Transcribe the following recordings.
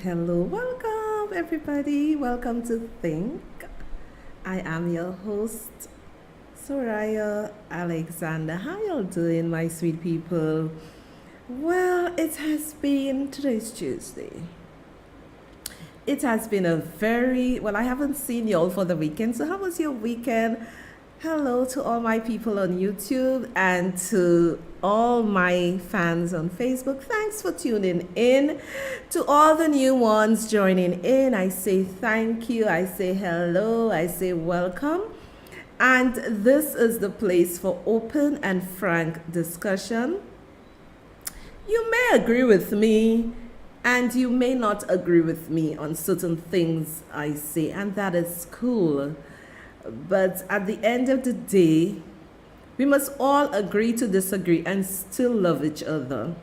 Hello. Welcome, everybody. Welcome to Think. I am your host, Soraya Alexander. How y'all doing, my sweet people? Well, today's Tuesday. It has been I haven't seen y'all for the weekend. So how was your weekend? Hello to all my people on YouTube and to all my fans on Facebook. Thanks for tuning in. To all the new ones joining in, I say thank you. I say hello. I say welcome. And this is the place for open and frank discussion. You may agree with me and you may not agree with me on certain things I say, and that is cool. But at the end of the day, we must all agree to disagree and still love each other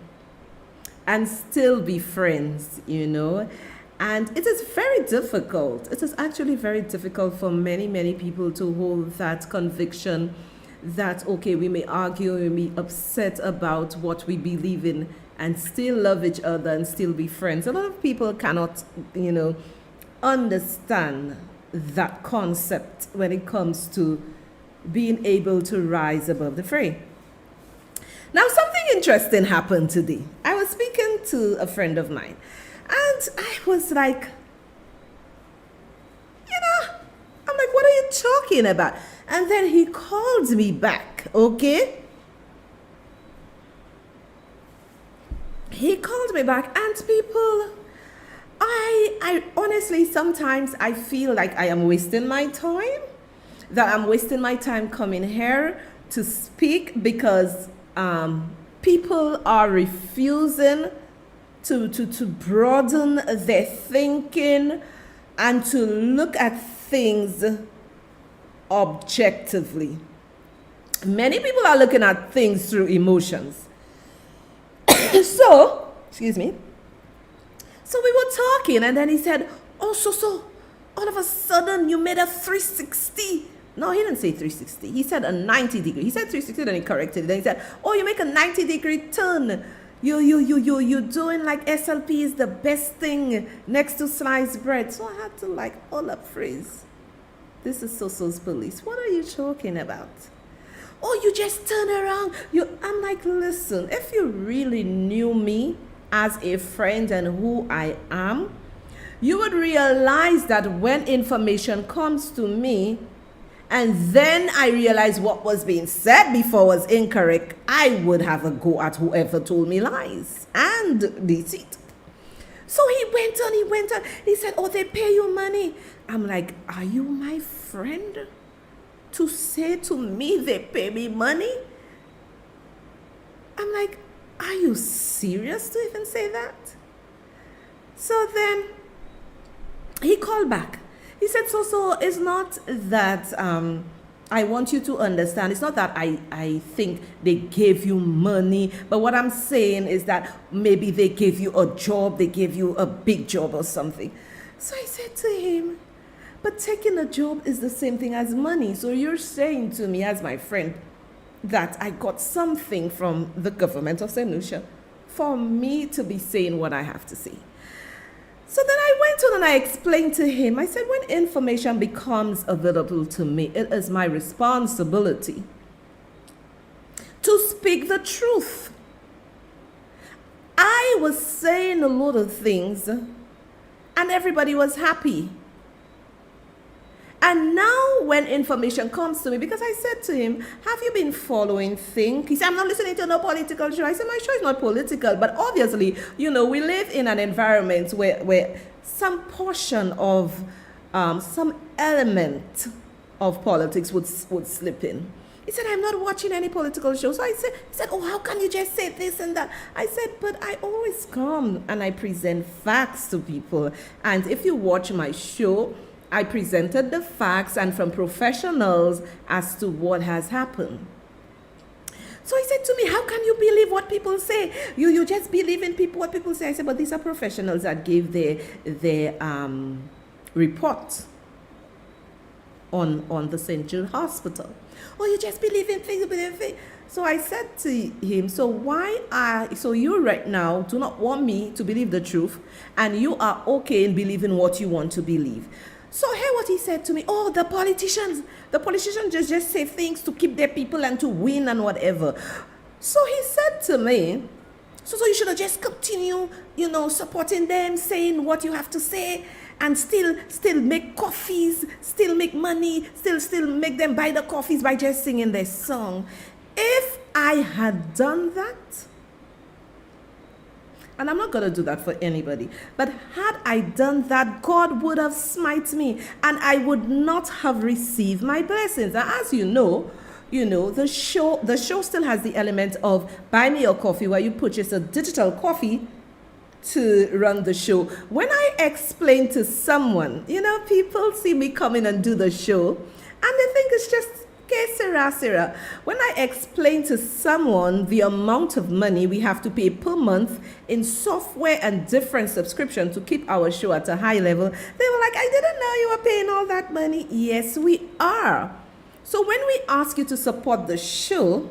and still be friends, you know. And it is very difficult. It is actually very difficult for many, many people to hold that conviction that, okay, we may argue, we may be upset about what we believe in and still love each other and still be friends. A lot of people cannot, understand that concept when it comes to being able to rise above the fray. Now, something interesting happened today. I was speaking to a friend of mine, and I was like, I'm like, what are you talking about? And then he called me back, okay? He called me back, and people, I honestly, sometimes I feel like I am wasting my time, that I'm wasting my time coming here to speak because people are refusing to broaden their thinking and to look at things objectively. Many people are looking at things through emotions. So, excuse me. So we were talking, and then he said, oh, so all of a sudden you made a 360. No, he didn't say 360. He said a 90 degree. He said 360, then he corrected it. Then he said, oh, you make a 90-degree turn. You doing like SLP is the best thing next to sliced bread. So I had to hold up phrase. This is Soso's police. What are you talking about? Oh, you just turn around. I'm like, listen, if you really knew me as a friend and who I am, you would realize that when information comes to me and then I realize what was being said before was incorrect, I would have a go at whoever told me lies and deceit. So he went on. He said, oh, they pay you money. I'm like, are you my friend to say to me they pay me money? I'm like, are you serious to even say that? So then he called back. He said, so it's not that I want you to understand. It's not that I think they gave you money. But what I'm saying is that maybe they gave you a job. They gave you a big job or something. So I said to him, but taking a job is the same thing as money. So you're saying to me as my friend that I got something from the government of St. Lucia for me to be saying what I have to say. So then I went on and I explained to him, I said, when information becomes available to me, it is my responsibility to speak the truth. I was saying a lot of things and everybody was happy. And now when information comes to me, because I said to him, have you been following Think? He said, I'm not listening to no political show. I said, my show is not political, but obviously, we live in an environment where some portion of, some element of politics would slip in. He said, I'm not watching any political show. So he said, oh, how can you just say this and that? I said, but I always come and I present facts to people. And if you watch my show, I presented the facts and from professionals as to what has happened. So he said to me, how can you believe what people say? You just believe in what people say. I said, but these are professionals that gave their report on the St. Jude Hospital. Oh, you just believe in things. So I said to him, so you right now do not want me to believe the truth, and you are okay in believing what you want to believe. So hear what he said to me. Oh, the politicians just say things to keep their people and to win and whatever. So he said to me, So you should have just continue, supporting them, saying what you have to say, and still make coffees, still make money, still make them buy the coffees by just singing their song. If I had done that, and I'm not going to do that for anybody, but had I done that, God would have smite me, and I would not have received my blessings. And as you know, the show still has the element of buy me a coffee, where you purchase a digital coffee to run the show. When I explain to someone, people see me come in and do the show, and they think it's just sira. When I explain to someone the amount of money we have to pay per month in software and different subscription to keep our show at a high level, they were like, I didn't know you were paying all that money. Yes, we are. So when we ask you to support the show,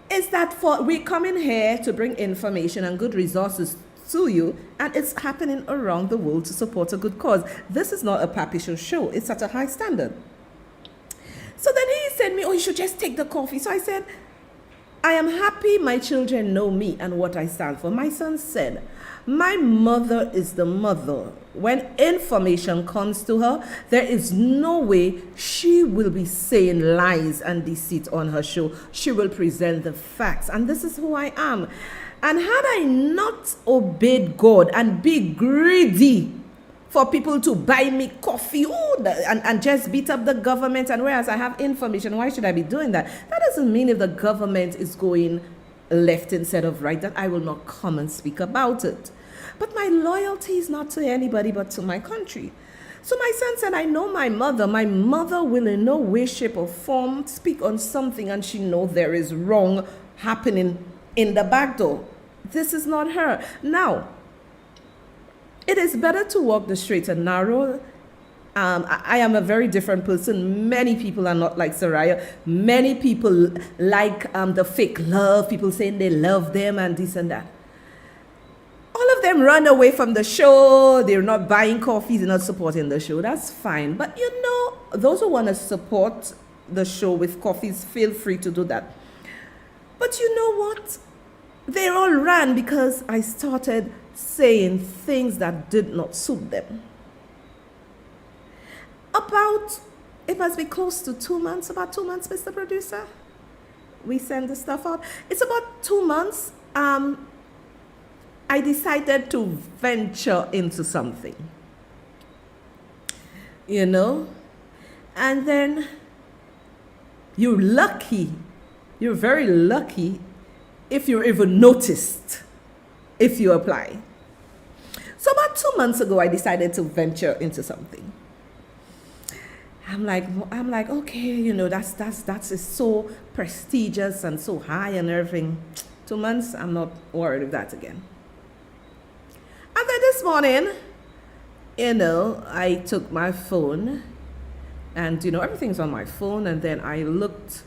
is that we come in here to bring information and good resources to you, and it's happening around the world to support a good cause. This is not a pappy show. It's at a high standard. So then he said me, you should just take the coffee. So I said, I am happy my children know me and what I stand for. My son said, my mother is the mother. When information comes to her, there is no way she will be saying lies and deceit on her show. She will present the facts. And this is who I am. And had I not obeyed God and be greedy for people to buy me coffee and just beat up the government, and whereas I have information, why should I be doing that? That doesn't mean if the government is going left instead of right that I will not come and speak about it. But my loyalty is not to anybody but to my country. So my son said, I know my mother. My mother will in no way, shape or form speak on something and she knows there is wrong happening in the back door. This is not her. Now, it is better to walk the straight and narrow. I am a very different person. Many people are not like Soraya. Many people like the fake love, people saying they love them and this and that. All of them run away from the show. They're not buying coffees, they're not supporting the show. That's fine. But those who want to support the show with coffees, feel free to do that. But you know what? They all ran because I started saying things that did not suit them. It must be close to 2 months, about 2 months, Mr. Producer. We send the stuff out. It's about 2 months. I decided to venture into something. And then you're very lucky if you're even noticed if you apply. So about 2 months ago, I decided to venture into something. I'm like, okay, that's so prestigious and so high and everything. 2 months, I'm not worried of that again. And then this morning, I took my phone and, everything's on my phone. And then I looked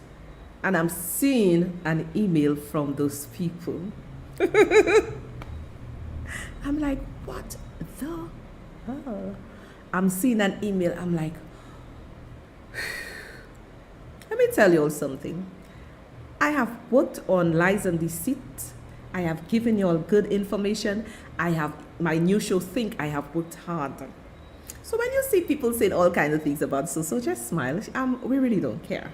and I'm seeing an email from those people. I'm like, what the? Oh. I'm seeing an email. I'm like, let me tell you all something. I have worked on lies and deceit. I have given you all good information. I have my new show, Think. I have worked hard. So when you see people saying all kinds of things about so just smile. We really don't care.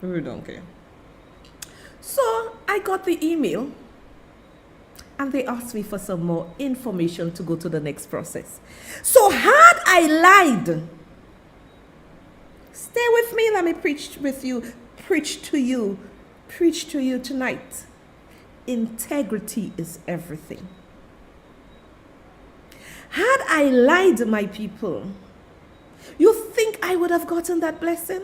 We really don't care. So I got the email and they asked me for some more information to go to the next process. So had I lied, stay with me, let me preach to you tonight. Integrity is everything. Had I lied, my people, you think I would have gotten that blessing?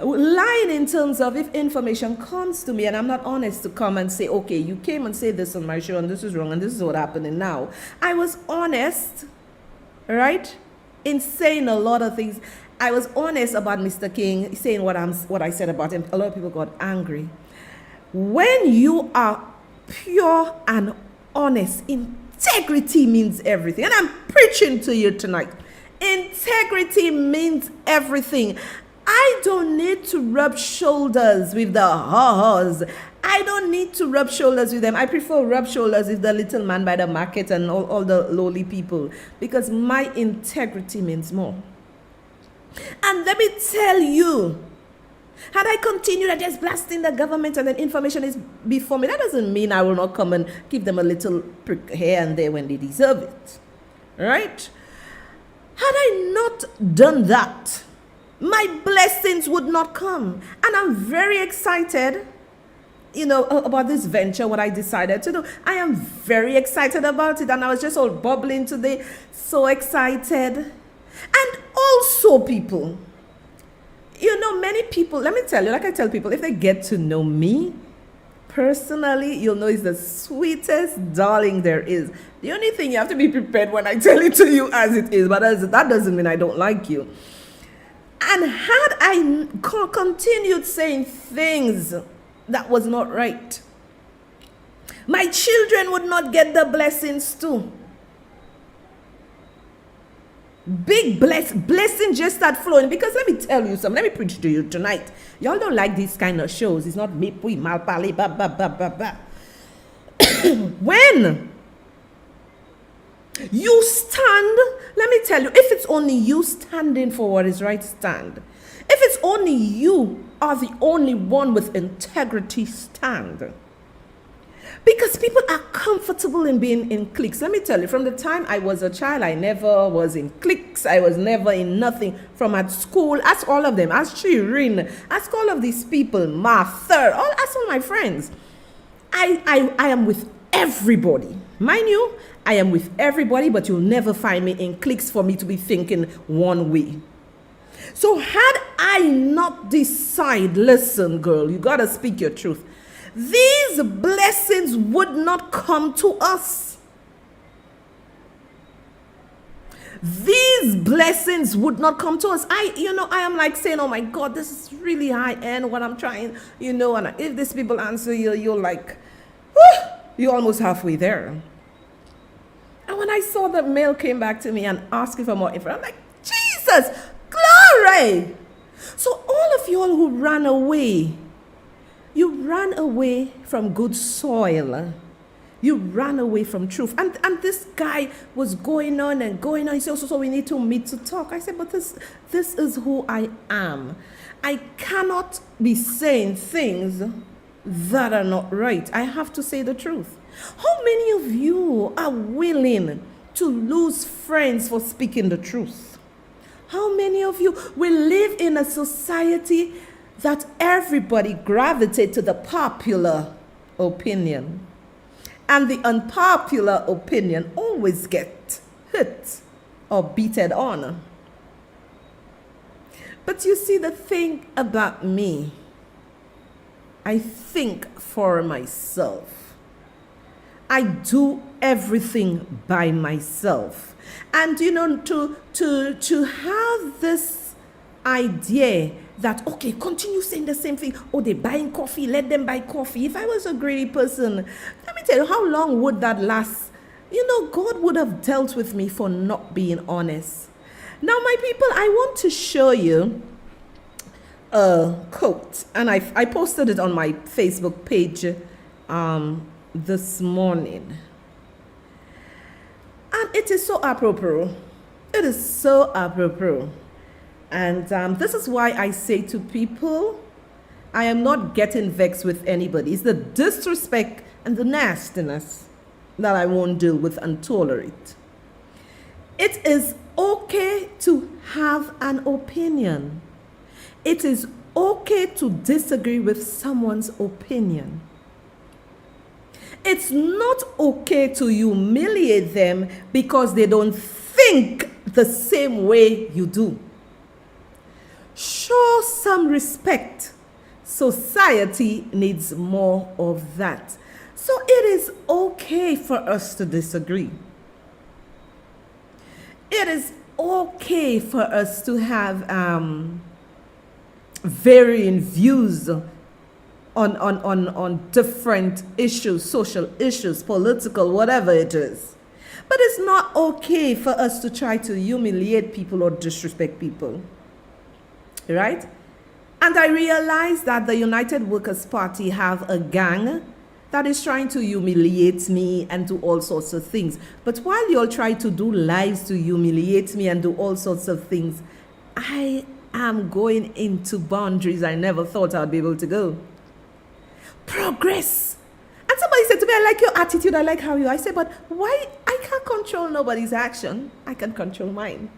Lying in terms of if information comes to me and I'm not honest to come and say, okay, you came and said this on my show and this is wrong and this is what happening now. I was honest, right, in saying a lot of things. I was honest about Mr. King, saying what I said about him. A lot of people got angry. When you are pure and honest, integrity means everything. And I'm preaching to you tonight. Integrity means everything. I don't need to rub shoulders with the ha-has. I don't need to rub shoulders with them. I prefer rub shoulders with the little man by the market and all the lowly people, because my integrity means more. And let me tell you, had I continued and just blasting the government and then information is before me, that doesn't mean I will not come and give them a little prick here and there when they deserve it. Right? Had I not done that, my blessings would not come. And I'm very excited, about this venture, what I decided to do. I am very excited about it. And I was just all bubbling today, so excited. And also, people, many people, let me tell you, like I tell people, if they get to know me personally, you'll know it's the sweetest darling there is. The only thing, you have to be prepared when I tell it to you as it is, but that doesn't mean I don't like you. And had I continued saying things that was not right, my children would not get the blessings too. Big blessing just start flowing. Because let me tell you something. Let me preach to you tonight. Y'all don't like these kind of shows. It's not me, pui, mal, pali, ba, ba, ba, ba, ba. When you stand, let me tell you, if it's only you standing for what is right, stand. If it's only you are the only one with integrity, stand. Because people are comfortable in being in cliques. Let me tell you, from the time I was a child, I never was in cliques. I was never in nothing. From at school, ask all of them. Ask Shirin. Ask all of these people. Martha. Ask all my friends. I am with everybody. Mind you, I am with everybody, but you'll never find me in cliques for me to be thinking one way. So had I not decided, listen, girl, you got to speak your truth, these blessings would not come to us. These blessings would not come to us. I am like saying, oh my God, this is really high end what I'm trying, and if these people answer you, you're like, whew, you're almost halfway there. And when I saw the mail came back to me and asking for more info, I'm like, Jesus, glory. So all of you all who ran away, you ran away from good soil. You ran away from truth. And this guy was going on and going on. He said, so we need to meet to talk. I said, but this is who I am. I cannot be saying things that are not right. I have to say the truth. How many of you are willing to lose friends for speaking the truth? How many of you will live in a society that everybody gravitate to the popular opinion, and the unpopular opinion always get hit or beaten on? But you see, the thing about me, I think for myself. I do everything by myself. And to have this idea that, okay, continue saying the same thing. Oh, they're buying coffee, let them buy coffee. If I was a greedy person, let me tell you, how long would that last? God would have dealt with me for not being honest. Now, my people, I want to show you a quote, and I posted it on my Facebook page this morning. And it is so apropos. It is so apropos. And this is why I say to people, I am not getting vexed with anybody. It's the disrespect and the nastiness that I won't deal with and tolerate. It is okay to have an opinion. It is okay to disagree with someone's opinion. It's not okay to humiliate them because they don't think the same way you do. Show some respect. Society needs more of that. So it is okay for us to disagree. It is okay for us to have varying views on different issues, social issues, political, whatever it is. But it's not okay for us to try to humiliate people or disrespect people. Right? And I realized that the United Workers' Party have a gang that is trying to humiliate me and do all sorts of things. But while you all try to do lies to humiliate me and do all sorts of things, I am going into boundaries I never thought I'd be able to go. Progress. And somebody said to me, I like your attitude, I like how you are. I said, but why? I can't control nobody's action. I can control mine.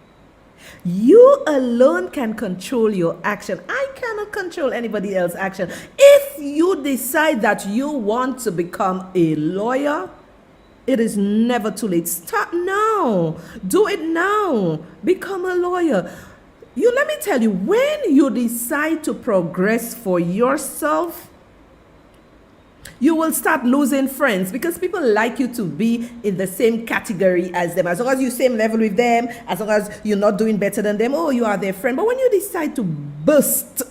You alone can control your action. I cannot control anybody else's action. If you decide that you want to become a lawyer, it is never too late. Start now. Do it now. Become a lawyer. Let me tell you, when you decide to progress for yourself, you will start losing friends because people like you to be in the same category as them. As long as you're same level with them, as long as you're not doing better than them, oh, you are their friend. But when you decide to burst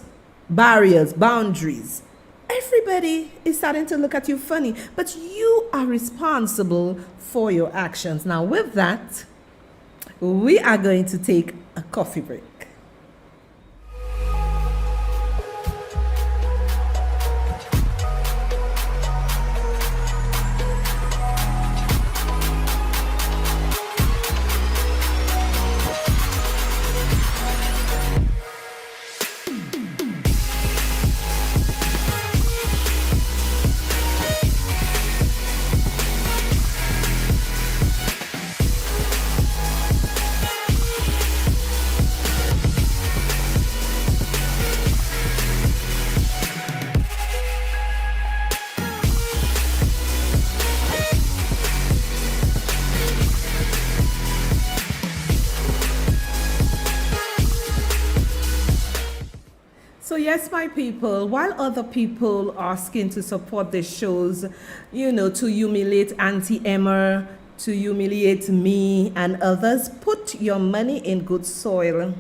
barriers, boundaries, everybody is starting to look at you funny. But you are responsible for your actions. Now, with that, we are going to take a coffee break. So yes, my people, while other people are asking to support the shows, to humiliate Auntie Emma, to humiliate me and others, put your money in good soil.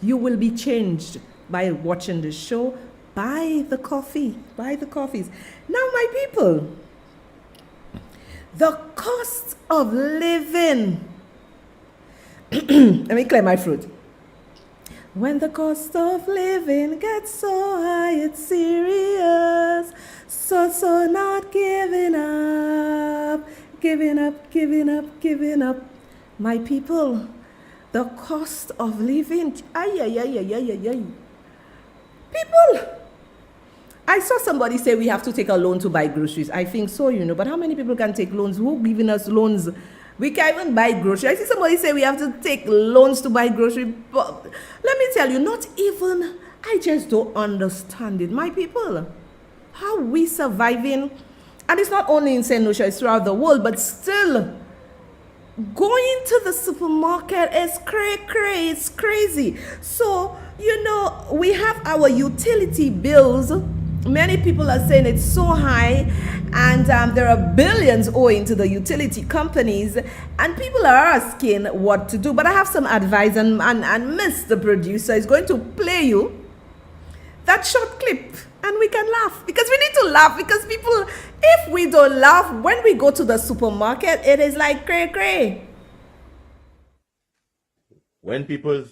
You will be changed by watching the show. Buy the coffee. Buy the coffees. Now, my people, the cost of living. Let me clear my throat. When the cost of living gets so high, it's serious. So not giving up, giving up, giving up, giving up. My people, the cost of living, people. I saw somebody say we have to take a loan to buy groceries. I think so, but how many people can take loans? Who giving us loans? We can't even buy groceries. I see somebody say we have to take loans to buy groceries. But let me tell you, not even, I just don't understand it. My people, how we surviving, and it's not only in St. Lucia, it's throughout the world, but still, going to the supermarket is cray-cray, it's crazy. So, we have our utility bills. Many people are saying it's so high, and there are billions owing to the utility companies, and people are asking what to do. But I have some advice, and Mr. Producer is going to play you that short clip, and we can laugh, because we need to laugh, because people, if we don't laugh, when we go to the supermarket, it is like cray-cray. When people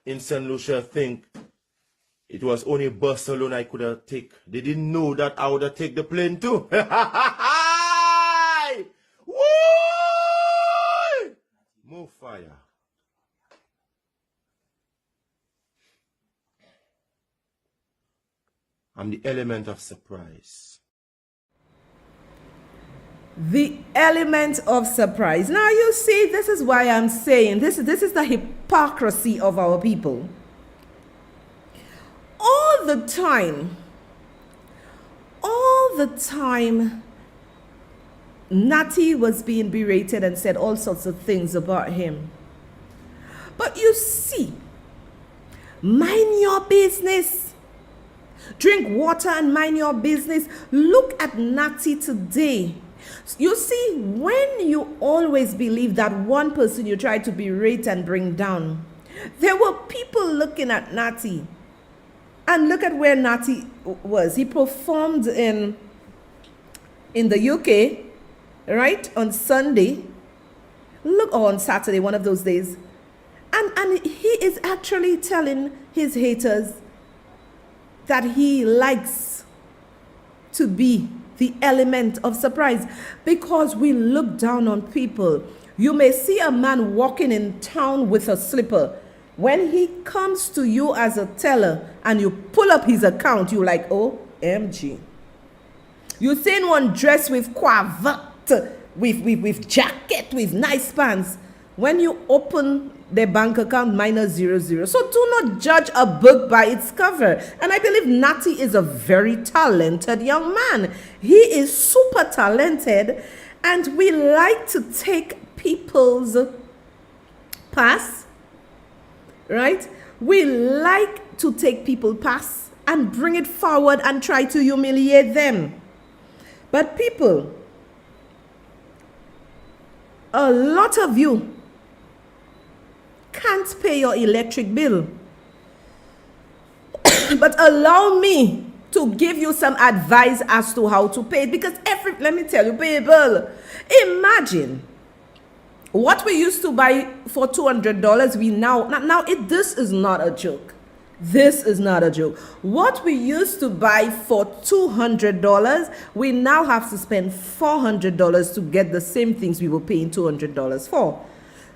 in St. Lucia think it was only bus alone I could have take, they didn't know that I would have take the plane too. Woo! More fire. I'm the element of surprise. The element of surprise. Now you see, this is why I'm saying this is the hypocrisy of our people. All the time, Natty was being berated and said all sorts of things about him. But you see, mind your business. Drink water and mind your business. Look at Natty today. You see, when you always believe that one person you try to berate and bring down, there were people looking at Natty. And look at where Natty was. He performed in the UK, right, on Sunday. Look, or on Saturday, one of those days. And he is actually telling his haters, that he likes to be the element of surprise, because we look down on people. You may see a man walking in town with a slipper. When he comes to you as a teller and you pull up his account, you're like, OMG. You seen one dressed with cravat, with jacket, with nice pants. When you open their bank account, -00. So do not judge a book by its cover. And I believe Natty is a very talented young man. He is super talented, and we like to take people's pass, right? We like to take people's pass and bring it forward and try to humiliate them. But people, a lot of you can't pay your electric bill. But allow me to give you some advice as to how to pay it, because let me tell you, people, imagine what we used to buy for $200, this is not a joke. This is not a joke. What we used to buy for $200, we now have to spend $400 to get the same things we were paying $200 for.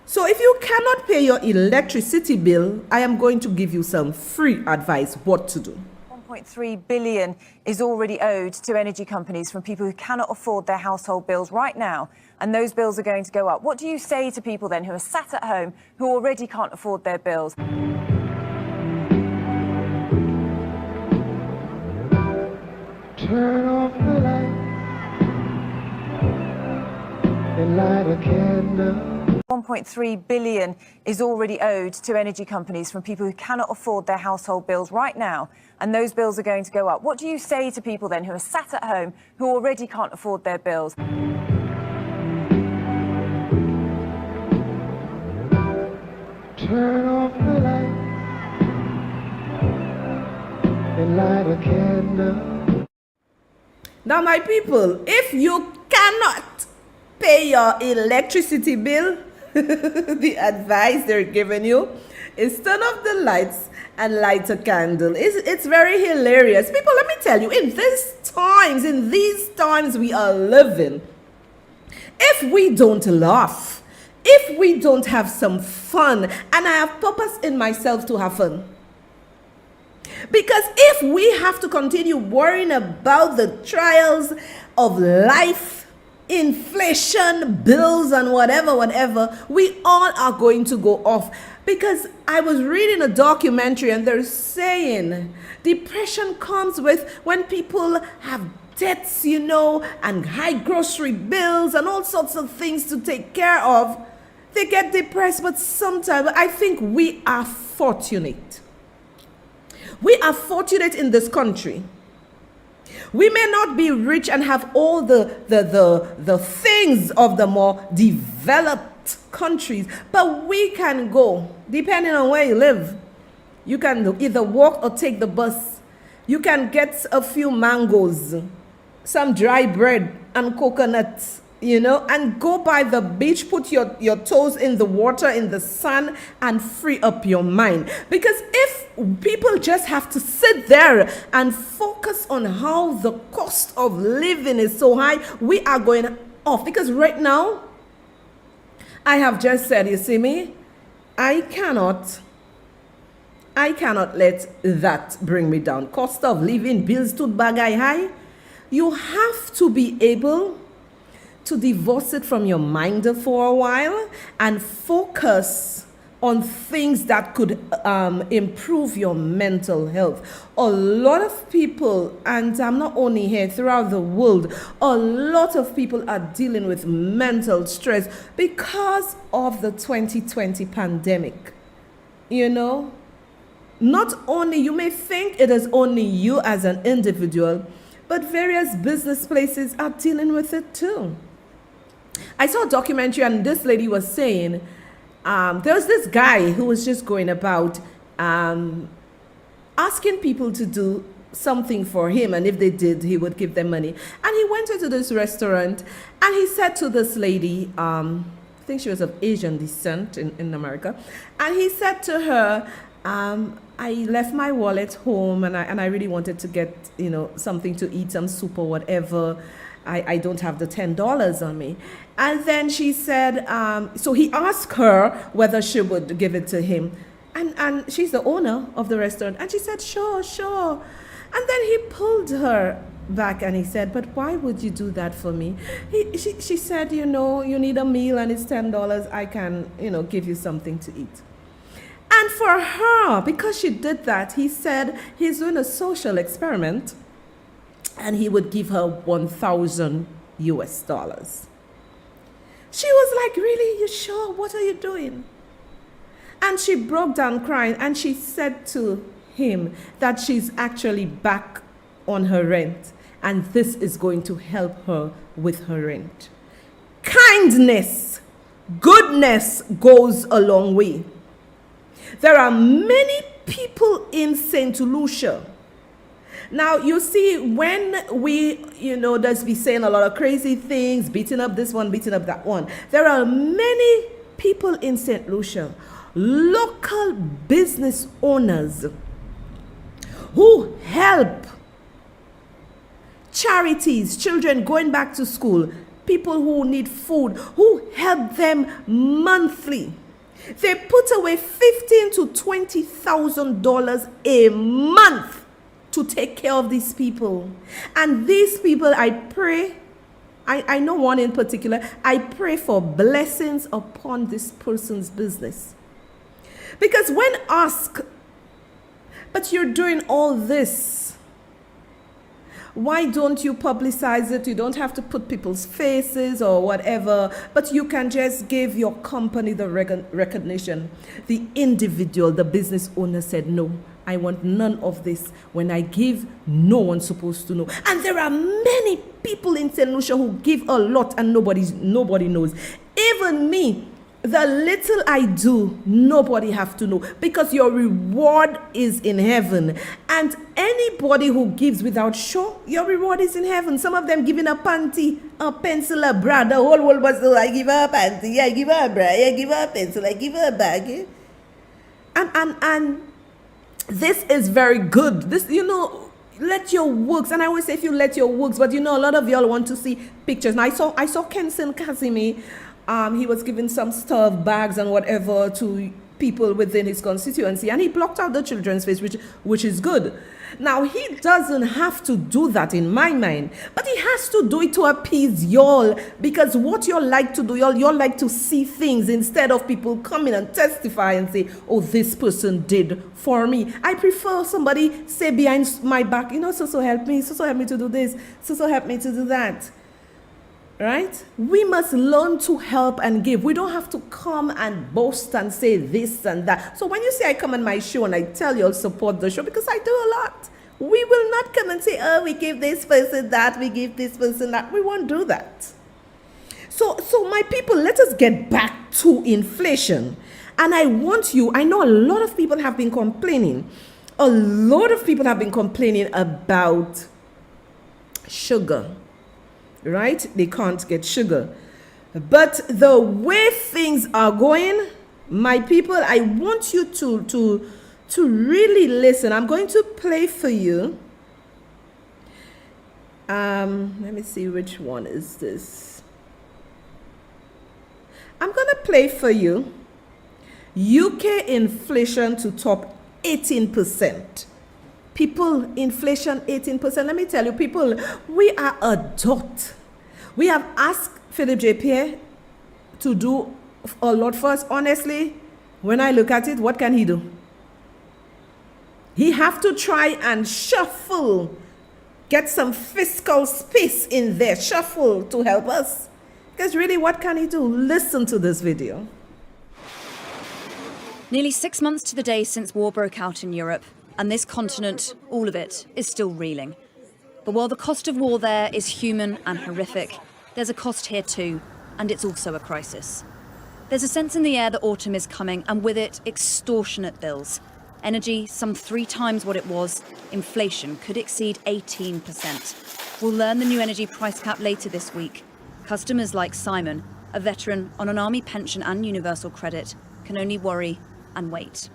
So if you cannot pay your electricity bill, I am going to give you some free advice what to do. 1.3 billion is already owed to energy companies from people who cannot afford their household bills right now, and those bills are going to go up. What do you say to people then who are sat at home who already can't afford their bills? Turn off the light and light a candle. 1.3 billion is already owed to energy companies from people who cannot afford their household bills right now, and those bills are going to go up. What do you say to people then who are sat at home who already can't afford their bills? Turn off the light and light a candle. Now, my people, if you cannot pay your electricity bill, the advice they're giving you is turn off the lights and light a candle. It's very hilarious. People, let me tell you, in these times we are living, if we don't laugh, if we don't have some fun, and I have purpose in myself to have fun, because if we have to continue worrying about the trials of life, inflation, bills, and whatever, we all are going to go off. Because I was reading a documentary and they're saying depression comes with when people have debts, and high grocery bills and all sorts of things to take care of. They get depressed, but sometimes I think we are fortunate. We are fortunate in this country. We may not be rich and have all the things of the more developed countries, but we can go, depending on where you live. You can either walk or take the bus. You can get a few mangoes, some dry bread and coconuts, and go by the beach, put your toes in the water, in the sun, and free up your mind. Because if people just have to sit there and focus on how the cost of living is so high, we are going off. Because right now, I have just said, you see me, I cannot let that bring me down. Cost of living, bills too bagay high. You have to be able to divorce it from your mind for a while and focus on things that could improve your mental health. A lot of people, and I'm not only here, throughout the world, a lot of people are dealing with mental stress because of the 2020 pandemic. Not only, you may think it is only you as an individual, but various business places are dealing with it too. I saw a documentary and this lady was saying, there was this guy who was just going about asking people to do something for him, and if they did, he would give them money. And he went into this restaurant and he said to this lady, I think she was of Asian descent in America, and he said to her, I left my wallet home, and I really wanted to get, something to eat, some soup or whatever. I don't have the $10 on me. And then she said, so he asked her whether she would give it to him. And she's the owner of the restaurant. And she said, sure, sure. And then he pulled her back and he said, but why would you do that for me? She said, you need a meal and it's $10. I can, give you something to eat. And for her, because she did that, he said he's doing a social experiment and he would give her $1,000 US. She was like, really? You sure? What are you doing? And she broke down crying and she said to him that she's actually back on her rent and this is going to help her with her rent. Kindness, goodness goes a long way. There are many people in St. Lucia. Now, you see, when we, does be saying a lot of crazy things, beating up this one, beating up that one, there are many people in St. Lucia, local business owners who help charities, children going back to school, people who need food, who help them monthly. They put away $15,000 to $20,000 a month to take care of these people. And these people, I pray, I know one in particular, I pray for blessings upon this person's business. Because when asked, but you're doing all this, why don't you publicize it? You don't have to put people's faces or whatever, but you can just give your company the recognition. The individual, the business owner said, no, I want none of this. When I give, no one's supposed to know. And there are many people in St. Lucia who give a lot and nobody knows. Even me, the little I do, nobody have to know, because your reward is in heaven. And anybody who gives without show, your reward is in heaven. Some of them giving a panty, a pencil, a bra, the whole world was, I give her a panty, I give her a bra, I give her a pencil, I give her a bag. And this is very good. This, let your works, and I always say if you let your works, but a lot of y'all want to see pictures. And I saw Kenson Kazimi. He was giving some stuff, bags and whatever to people within his constituency, and he blocked out the children's face, which is good. Now, he doesn't have to do that in my mind, but he has to do it to appease y'all, because what y'all like to do, y'all like to see things instead of people coming and testify and say, oh, this person did for me. I prefer somebody say behind my back, so help me to do this, so help me to do that. Right? We must learn to help and give. We don't have to come and boast and say this and that. So when you say I come on my show and I tell you I'll support the show, because I do a lot. We will not come and say, oh, we give this person that, we give this person that. We won't do that. So my people, let us get back to inflation. And I know a lot of people have been complaining. A lot of people have been complaining about sugar. Right? They can't get sugar. But the way things are going, my people, I want you to really listen. I'm going to play for you. Let me see, which one is this? I'm going to play for you UK inflation to top 18%. People, inflation 18%. Let me tell you, people, we are a dot. We have asked Philip J. Pierre to do a lot for us. Honestly, when I look at it, what can he do? He have to try and shuffle, get some fiscal space in there, shuffle to help us. Because really, what can he do? Listen to this video. Nearly 6 months to the day since war broke out in Europe. And this continent, all of it, is still reeling. But while the cost of war there is human and horrific, there's a cost here too, and it's also a crisis. There's a sense in the air that autumn is coming, and with it, extortionate bills. Energy, some 3 times what it was. Inflation could exceed 18%. We'll learn the new energy price cap later this week. Customers like Simon, a veteran on an army pension and universal credit, can only worry and wait.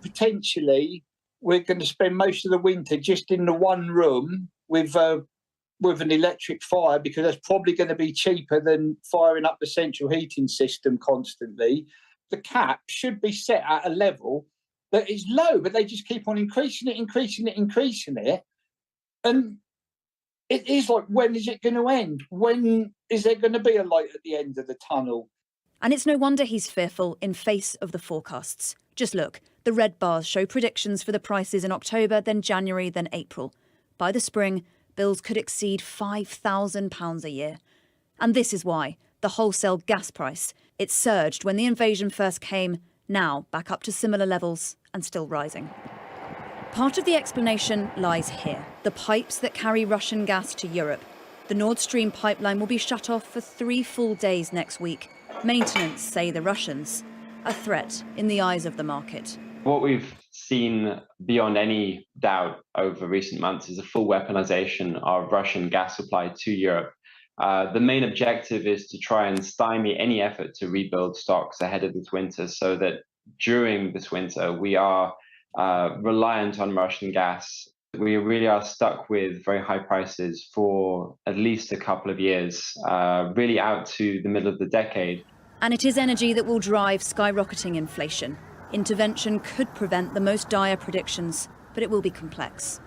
potentially we're going to spend most of the winter just in the one room with an electric fire, because that's probably going to be cheaper than firing up the central heating system constantly. The cap should be set at a level that is low, but they just keep on increasing it. And it is like, when is it going to end? When is there going to be a light at the end of the tunnel? And it's no wonder he's fearful in face of the forecasts. Just look, the red bars show predictions for the prices in October, then January, then April. By the spring, bills could exceed £5,000 a year. And this is why the wholesale gas price, it surged when the invasion first came, now back up to similar levels and still rising. Part of the explanation lies here, the pipes that carry Russian gas to Europe. The Nord Stream pipeline will be shut off for 3 full days next week. Maintenance, say the Russians, a threat in the eyes of the market. What we've seen beyond any doubt over recent months is a full weaponization of Russian gas supply to Europe. The main objective is to try and stymie any effort to rebuild stocks ahead of this winter, so that during this winter we are reliant on Russian gas. We really are stuck with very high prices for at least a couple of years, really out to the middle of the decade. And it is energy that will drive skyrocketing inflation. Intervention could prevent the most dire predictions, but it will be complex.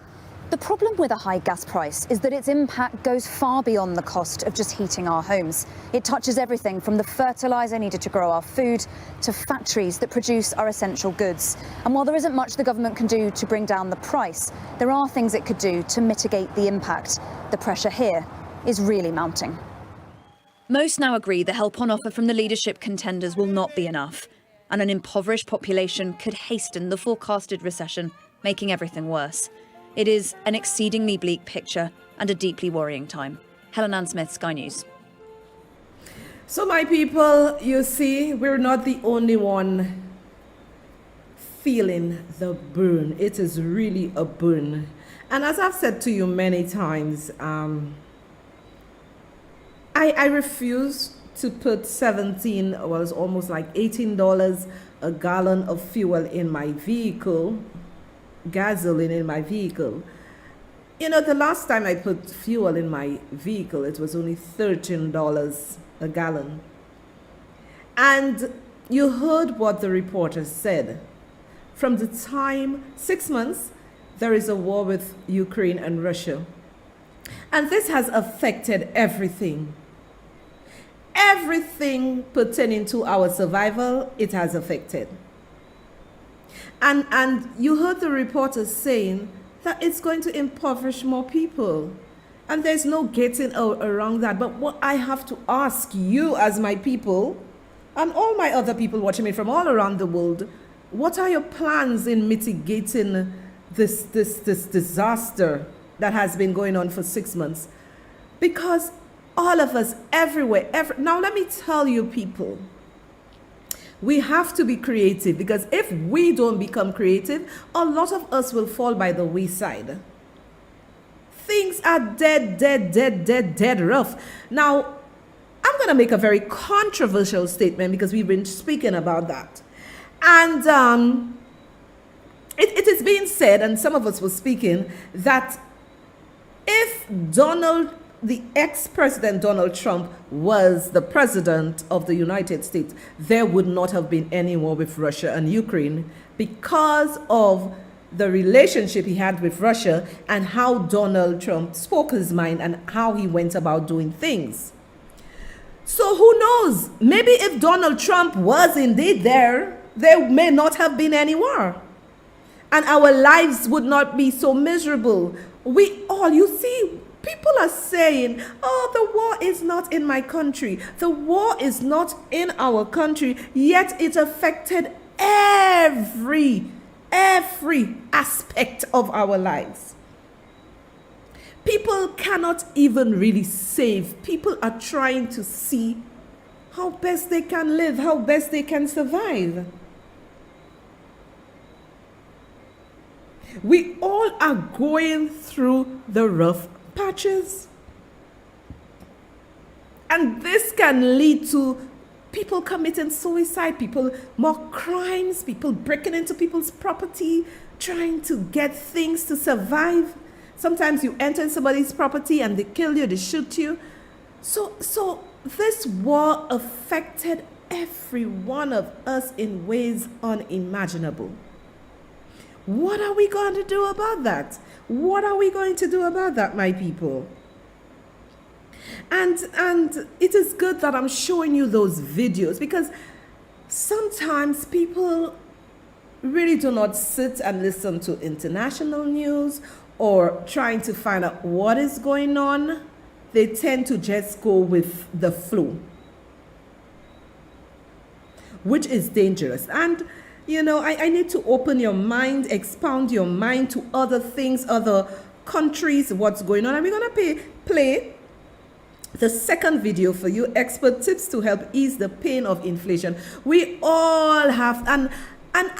The problem with a high gas price is that its impact goes far beyond the cost of just heating our homes. It touches everything from the fertiliser needed to grow our food to factories that produce our essential goods. And while there isn't much the government can do to bring down the price, there are things it could do to mitigate the impact. The pressure here is really mounting. Most now agree the help on offer from the leadership contenders will not be enough, and an impoverished population could hasten the forecasted recession, making everything worse. It is an exceedingly bleak picture and a deeply worrying time. Helen Ann Smith, Sky News. So my people, you see, we're not the only one feeling the burn. It is really a burn. And as I've said to you many times, I refuse to put it's almost like $18 a gallon of fuel in my vehicle, gasoline in my vehicle. You know, the last time I put fuel in my vehicle, it was only $13 a gallon. And you heard what the reporter said. From the time, 6 months, there is a war with Ukraine and Russia. And this has affected everything. Everything pertaining to our survival, it has affected. And you heard the reporter saying that it's going to impoverish more people. And there's no getting around that. But what I have to ask you as my people, and all my other people watching me from all around the world, what are your plans in mitigating this disaster that has been going on for 6 months? Because all of us, everywhere, now let me tell you people, we have to be creative, because if we don't become creative, a lot of us will fall by the wayside. Things are dead rough. Now, I'm going to make a very controversial statement because we've been speaking about that. And it is being said, and some of us were speaking, that if the ex-president Donald Trump was the president of the United States, there would not have been any war with Russia and Ukraine because of the relationship he had with Russia and how Donald Trump spoke his mind and how he went about doing things. So who knows? Maybe if Donald Trump was indeed there may not have been any war. And our lives would not be so miserable. You see, people are saying, oh, the war is not in my country. The war is not in our country, yet it affected every aspect of our lives. People cannot even really save. People are trying to see how best they can live, how best they can survive. We all are going through the rough patches. And this can lead to people committing suicide, people, more crimes, people breaking into people's property, trying to get things to survive. Sometimes you enter somebody's property and they kill you, they shoot you. So this war affected every one of us in ways unimaginable. What are we going to do about that? What are we going to do about that, my people? And it is good that I'm showing you those videos, because sometimes people really do not sit and listen to international news or trying to find out what is going on. They tend to just go with the flow, which is dangerous. And you know, I need to open your mind, expound your mind to other things, other countries, what's going on. And we're going to play the second video for you, expert tips to help ease the pain of inflation. We all have, and when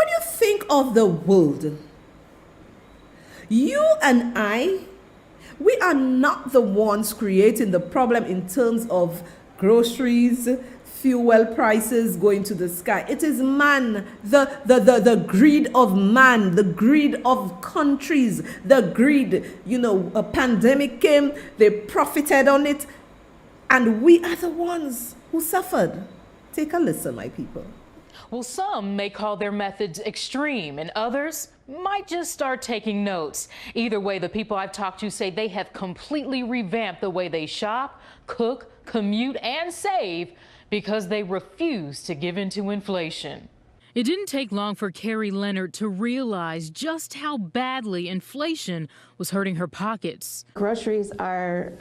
you think of the world, you and I, we are not the ones creating the problem in terms of groceries, fuel prices going to the sky. It is man, the greed of man, the greed of countries, the greed. You know, a pandemic came, they profited on it, and we are the ones who suffered. Take a listen, my people. Well, some may call their methods extreme, and others might just start taking notes. Either way, the people I've talked to say they have completely revamped the way they shop, cook, commute, and save, because they refuse to give in to inflation. It didn't take long for Carrie Leonard to realize just how badly inflation was hurting her pockets. Groceries are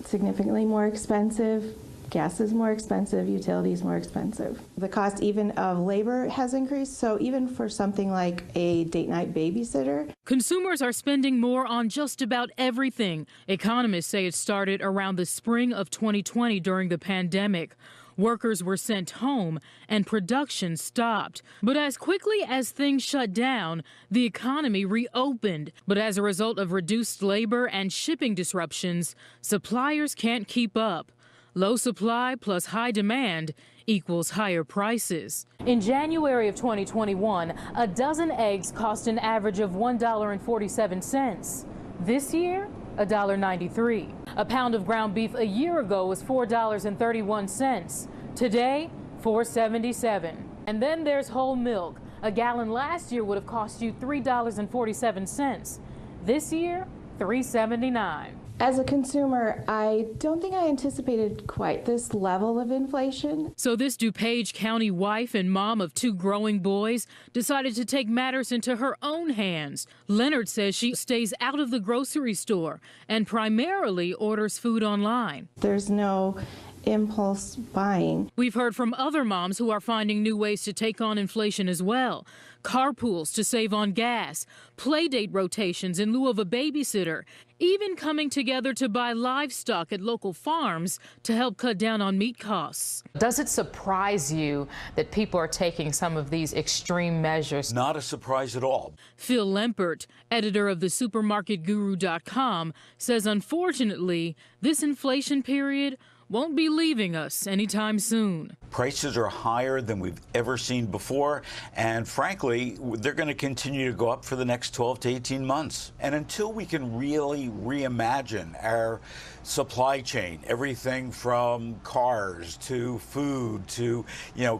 significantly more expensive. Gas is more expensive, utilities more expensive. The cost even of labor has increased, so even for something like a date night babysitter. Consumers are spending more on just about everything. Economists say it started around the spring of 2020 during the pandemic. Workers were sent home and production stopped. But as quickly as things shut down, the economy reopened. But as a result of reduced labor and shipping disruptions, suppliers can't keep up. Low supply plus high demand equals higher prices. In January of 2021, a dozen eggs cost an average of $1.47. This year, $1.93. A pound of ground beef a year ago was $4.31. Today, $4.77. And then there's whole milk. A gallon last year would have cost you $3.47. This year, $3.79. As a consumer, I don't think I anticipated quite this level of inflation. So this DuPage County wife and mom of 2 growing boys decided to take matters into her own hands. Leonard says she stays out of the grocery store and primarily orders food online. There's no impulse buying. We've heard from other moms who are finding new ways to take on inflation as well. Carpools to save on gas, playdate rotations in lieu of a babysitter, even coming together to buy livestock at local farms to help cut down on meat costs. Does it surprise you that people are taking some of these extreme measures? Not a surprise at all. Phil Lempert, editor of the supermarketguru.com, says unfortunately, this inflation period won't be leaving us anytime soon. Prices are higher than we've ever seen before, and frankly, they're going to continue to go up for the next 12 to 18 months. And until we can really reimagine our supply chain, everything from cars to food to,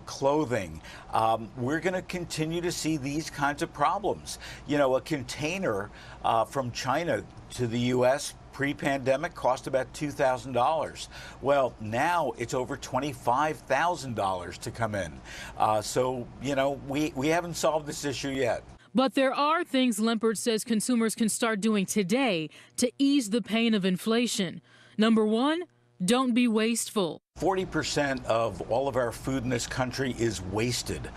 clothing, we're going to continue to see these kinds of problems. A container from China to the U.S. pre-pandemic cost about $2,000. Well, now it's over $25,000 to come in. We haven't solved this issue yet. But there are things Lempert says consumers can start doing today to ease the pain of inflation. Number 1, don't be wasteful. 40% of all of our food in this country is wasted.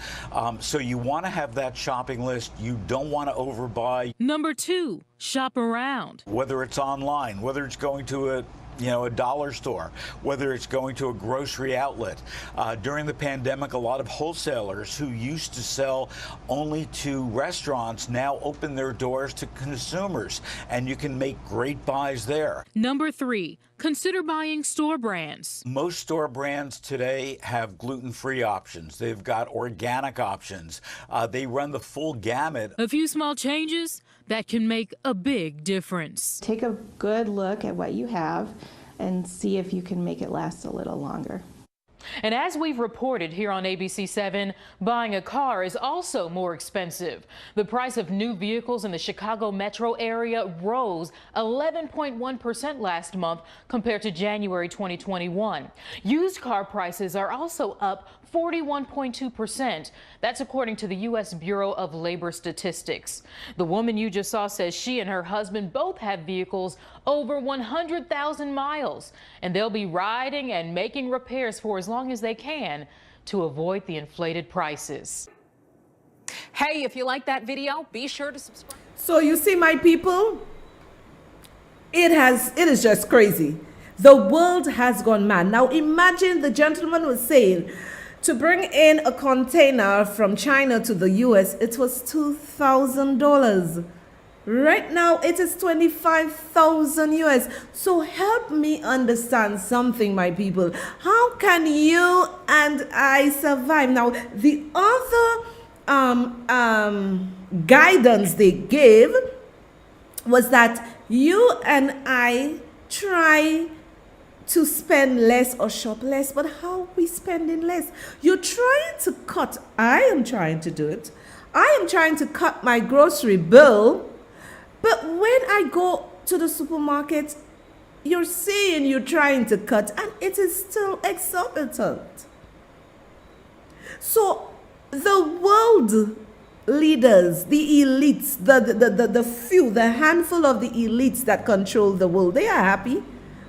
So you want to have that shopping list. You don't want to overbuy. Number 2, shop around. Whether it's online, whether it's going to a a dollar store, whether it's going to a grocery outlet. During the pandemic, a lot of wholesalers who used to sell only to restaurants now open their doors to consumers, and you can make great buys there. Number 3, consider buying store brands. Most store brands today have gluten-free options. They've got organic options. They run the full gamut. A few small changes that can make a big difference. Take a good look at what you have and see if you can make it last a little longer. And as we've reported here on ABC7, buying a car is also more expensive. The price of new vehicles in the Chicago metro area rose 11.1% last month compared to January 2021. Used car prices are also up 41.2%. That's according to the U.S. Bureau of Labor Statistics. The woman you just saw says she and her husband both have vehicles over 100,000 miles, and they'll be riding and making repairs for as long as they can to avoid the inflated prices. Hey, if you like that video, be sure to subscribe. So you see, my people, it is just crazy. The world has gone mad. Now imagine the gentleman was saying, to bring in a container from China to the US, it was $2,000. Right now, it is 25,000 US. So help me understand something, my people. How can you and I survive? Now, the other guidance they gave was that you and I try to spend less or shop less. But how are we spending less? You're trying to cut. I am trying to do it. I am trying to cut my grocery bill. But when I go to the supermarket, you're saying you're trying to cut, and it is still exorbitant. So the world leaders, the elites, the few, the handful of the elites that control the world, they are happy,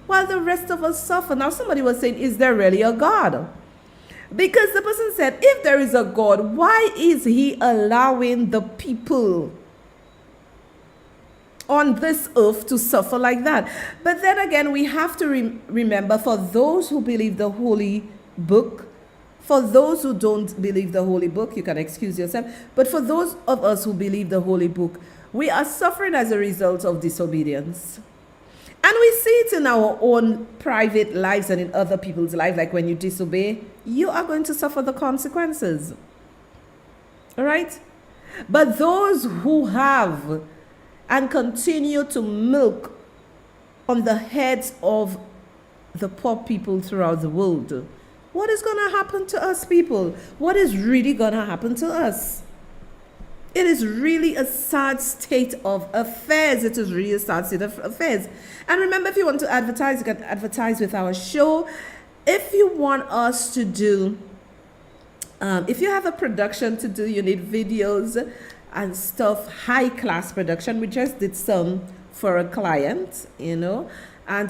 while the rest of us suffer. Now, somebody was saying, is there really a God? Because the person said, if there is a God, why is he allowing the people on this earth to suffer like that? But then again, we have to remember, for those who believe the Holy Book, for those who don't believe the Holy Book, you can excuse yourself, but for those of us who believe the Holy Book, we are suffering as a result of disobedience. And we see it in our own private lives and in other people's lives. Like when you disobey, you are going to suffer the consequences. All right? But those who have and continue to milk on the heads of the poor people throughout the world, what is going to happen to us, people? What is really going to happen to us? It is really a sad state of affairs. It is really a sad state of affairs. And remember, if you want to advertise, you can advertise with our show. If you want us to do, if you have a production to do, you need videos and stuff, high-class production. We just did some for a client, And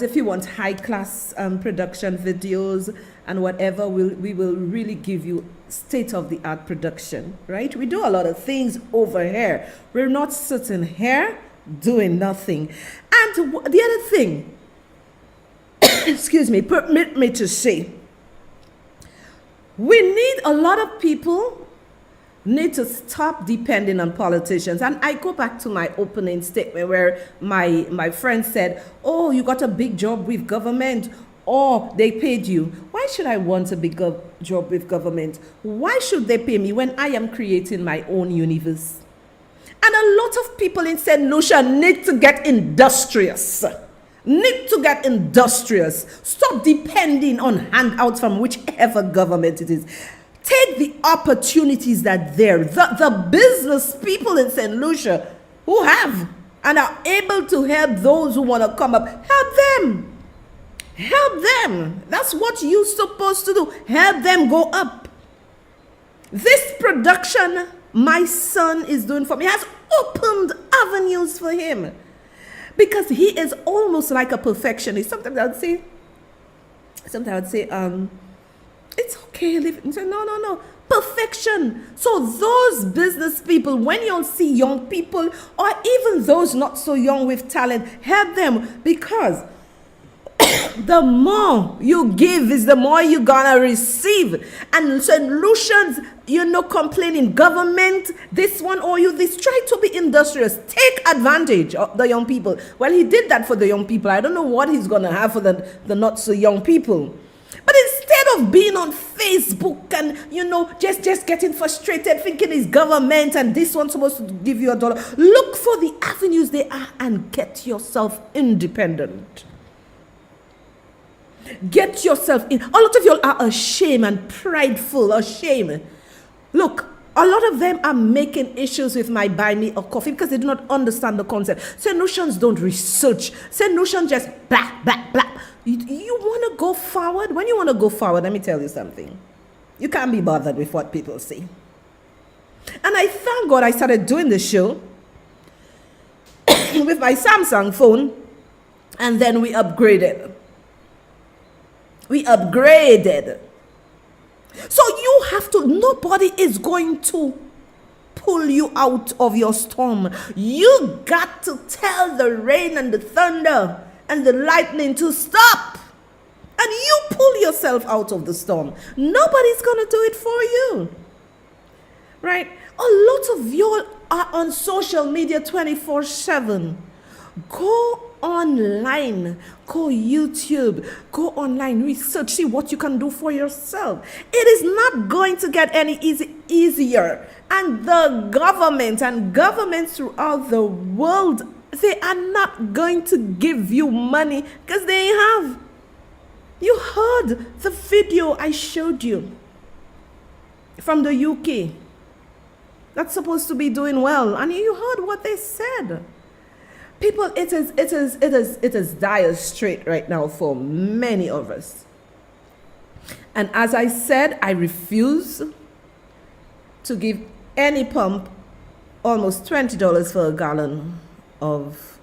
if you want high-class production videos and whatever, we will really give you state-of-the-art production, right? We do a lot of things over here. We're not sitting here doing nothing. And the other thing, excuse me, permit me to say, we need a lot of people need to stop depending on politicians. And I go back to my opening statement where my friend said, oh, you got a big job with government, or they paid you. Why should I want a big job with government? Why should they pay me when I am creating my own universe? And a lot of people in St. Lucia need to get industrious. Stop depending on handouts from whichever government it is. Take the opportunities that are there. The business people in St. Lucia who have and are able to help those who want to come up, help them. Help them. That's what you're supposed to do. Help them go up. This production my son is doing for me has opened avenues for him. Because he is almost like a perfectionist. Sometimes I would say, it's okay. No. Perfection. So those business people, when you'll see young people or even those not so young with talent, help them, because The more you give is the more you're gonna receive. And St. Lucian's, complaining, government, this one or you, this, try to be industrious. Take advantage of the young people. Well, he did that for the young people. I don't know what he's gonna have for the not so young people. But instead of being on Facebook and, just getting frustrated, thinking it's government and this one's supposed to give you $1, look for the avenues they are and get yourself independent. Get yourself in. A lot of you are ashamed and prideful, ashamed. Look, a lot of them are making issues with my buy me a coffee because they do not understand the concept. St. Lucians don't research. St. Lucians just blah, blah, blah. You want to go forward? When you want to go forward, let me tell you something. You can't be bothered with what people say. And I thank God I started doing the show with my Samsung phone, and then we upgraded. So you have to, nobody is going to pull you out of your storm. You got to tell the rain and the thunder and the lightning to stop. And you pull yourself out of the storm. Nobody's going to do it for you. Right? A lot of you are on social media 24/7. Go online, go YouTube, go online, research, see what you can do for yourself. It is not going to get any easier. And the government and governments throughout the world, they are not going to give you money because they have. You heard the video I showed you from the UK. That's supposed to be doing well. And you heard what they said. People, it is dire straight right now for many of us. And as I said, I refuse to give any pump almost $20 for a gallon of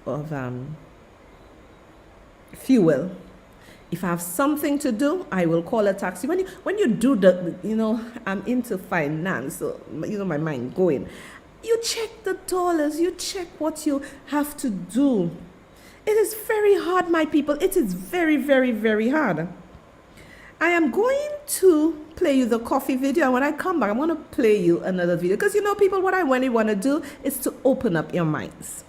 fuel. If I have something to do, I will call a taxi. When you do I'm into finance, so my mind going. You check the dollars, you check what you have to do. It is very hard, my people. It is very, very, very hard. I am going to play you the coffee video, and when I come back, I'm going to play you another video. Because people, what I really want to do is to open up your minds.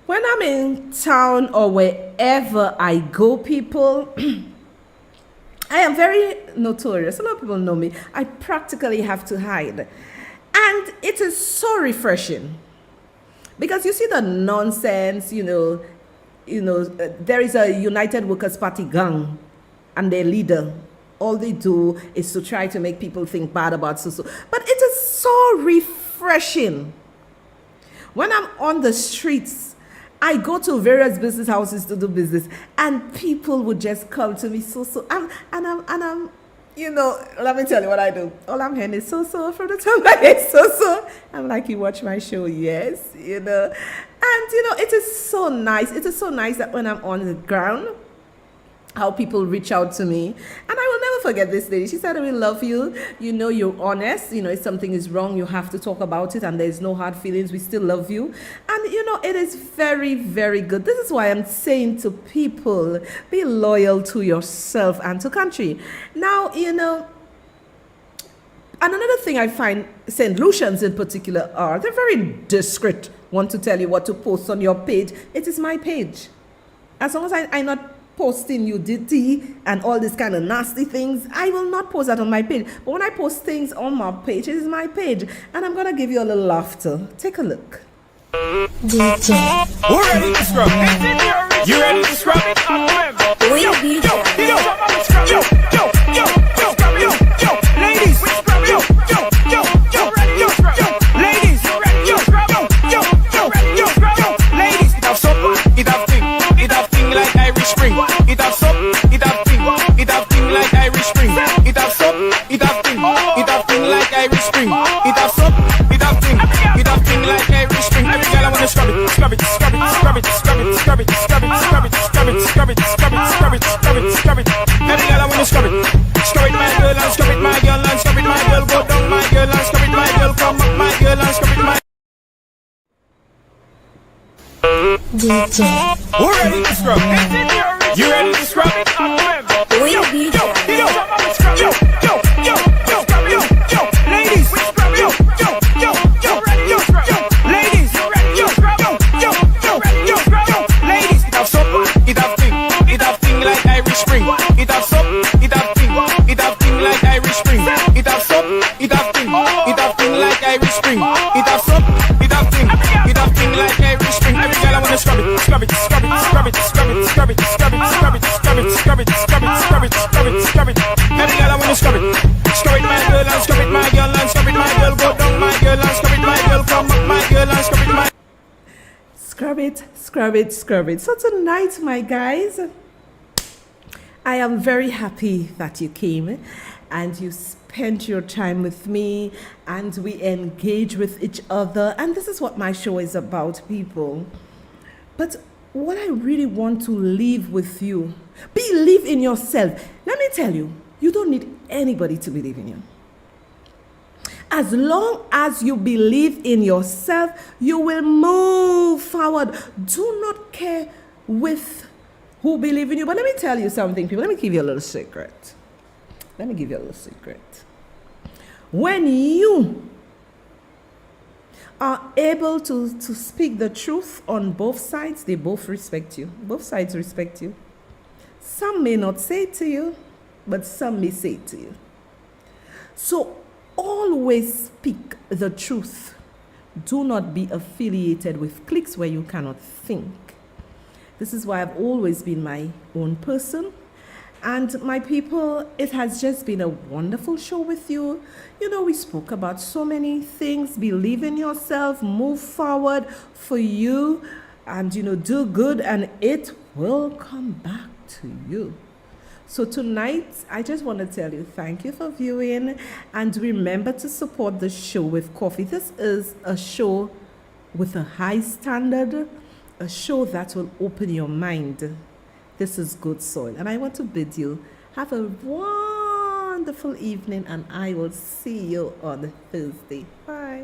When I'm in town or wherever I go, people, I am very notorious. A lot of people know me. I practically have to hide. And it is so refreshing. Because you see the nonsense, there is a United Workers' Party gang and their leader. All they do is to try to make people think bad about so. But it is so refreshing. When I'm on the streets, I go to various business houses to do business, and people would just come to me, I'm, let me tell you what I do. All I'm hearing is so from the time I hear so. I'm like, you watch my show, yes, and it is so nice. It is so nice that when I'm on the ground, how people reach out to me. And I will never forget this lady. She said, we love you. You're honest. If something is wrong, you have to talk about it, and there's no hard feelings. We still love you. And, it is very, very good. This is why I'm saying to people, be loyal to yourself and to country. Now, and another thing I find St. Lucians in particular they're very discreet. Want to tell you what to post on your page. It is my page. As long as I'm not posting nudity and all these kind of nasty things, I will not post that on my page. But when I post things on my page, it is my page. And I'm going to give you a little laughter. Take a look. Who ready to scrub? You ready to scrub? Yo, yo, yo, yo, yo, yo, yo, yo, ladies, yo, yo, yo, yo, yo, ladies, yo, yo, yo, yo, yo, ladies. It have soap, it have thing like Irish Spring. It have soap, it have thing like Irish Spring. It have soap, it have thing like Irish Spring. It have soap, it have thing like Irish Spring. Every girl I wanna scrub it, scrub it, scrub it, scrub it, scrub it, scrub it, scrub it, scrub it, scrub it, scrub it, scrub it, scrub it, scrub it, scrub it. Every girl I wanna scrub it, scrub it, my girl, and scrub it, my girl, and scrub it, my girl, go down, my girl, and scrub it, my girl, come up, my girl, and scrub it, my. Who ready to scrub? You ready to scrub? Yo, yo, yo, yo, yo, yo, yo, yo, ladies, yo, yo, yo, yo, yo, ladies, yo, yo, yo, yo, ladies. It have soap, it have thing like Irish Spring. It have soap, it have thing like Irish Spring. It have soap, it have thing like Irish Spring. It have soap, it have thing like Irish Spring. Every girl I wanna scrub it, scrub it, scrub it, scrub it, scrub it, scrub it, scrub it, scrub it, scrub it, scrub it, scrub it, scrub it, scrub it, scrub it. Every girl I wanna scrub it, scrub it, my girl, and scrub it, my girl, and scrub it, my girl, go down, my girl, and scrub it, my girl, come up, my girl, and scrub it, my. Scrub it, scrub it, scrub it. So tonight, my guys, I am very happy that you came and you spent your time with me and we engage with each other. And this is what my show is about, people. But what I really want to leave with you, believe in yourself. Let me tell you, you don't need anybody to believe in you. As long as you believe in yourself, you will move forward. Do not care with who believe in you. But let me tell you something, people. Let me give you a little secret. Let me give you a little secret. When you are able to speak the truth on both sides, they both respect you. Both sides respect you. Some may not say it to you, but some may say it to you. So always speak the truth. Do not be affiliated with cliques where you cannot think. This is why I've always been my own person. And my people, it has just been a wonderful show with you. You know, we spoke about so many things. Believe in yourself, move forward for you, and, you know, do good, and it will come back to you. So tonight, I just want to tell you thank you for viewing, and remember to support the show with coffee. This is a show with a high standard, a show that will open your mind. This is good soil, and I want to bid you have a wonderful evening, and I will see you on Thursday. Bye.